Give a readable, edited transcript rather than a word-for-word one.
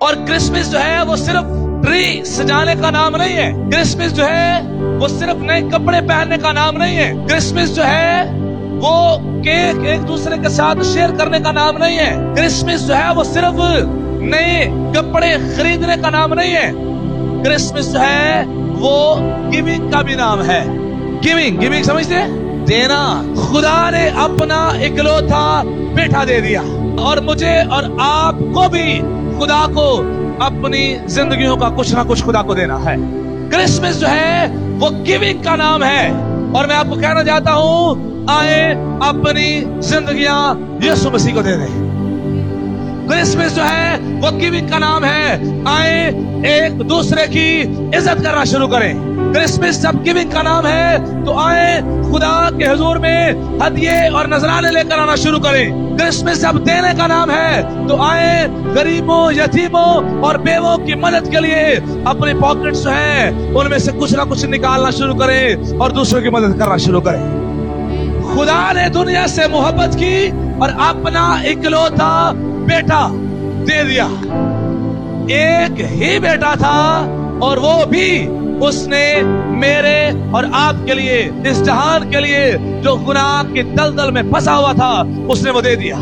اور کرسمس جو ہے وہ صرف ٹری سجانے کا نام نہیں ہے. کرسمس جو ہے وہ صرف نئے کپڑے پہننے کا نام نہیں ہے. کرسمس جو ہے وہ کیک ایک دوسرے کے ساتھ شیئر کرنے کا نام نہیں ہے. کرسمس جو ہے وہ صرف نئے کپڑے خریدنے کا نام نہیں ہے. کرسمس جو ہے وہ گیونگ کا بھی نام ہے. گیونگ سمجھتے ہیں؟ دینا. خدا نے اپنا اکلوتا بیٹا دے دیا اور مجھے اور آپ کو بھی خدا کو اپنی زندگیوں کا کچھ نہ کچھ خدا کو دینا ہے. کرسمس جو ہے وہ گیونگ کا نام ہے اور میں آپ کو کہنا چاہتا ہوں آئے اپنی زندگیاں یسوع مسیح کو دے دیں. کرسمس جو ہے وہ گیونگ کا نام ہے. آئے ایک دوسرے کی عزت کرنا شروع کریں. کرسمس جب گیونگ کا نام ہے تو آئے خدا کے حضور میں ہدیے اور نذرانے لے کر آنا شروع کریں. کرسمس جب دینے کا نام ہے تو آئے غریبوں، یتیموں اور بیووں کی مدد کے لیے اپنے پاکٹس جو ہیں ان میں سے کچھ نہ کچھ نکالنا شروع کریں اور دوسروں کی مدد کرنا شروع کریں. خدا نے دنیا سے محبت کی اور اپنا اکلوتا بیٹا دے دیا. ایک ہی بیٹا تھا اور وہ بھی اس نے میرے اور آپ کے لیے، اس جہان کے لیے جو گناہ کی دلدل میں پھنسا ہوا تھا، اس نے وہ دے دیا.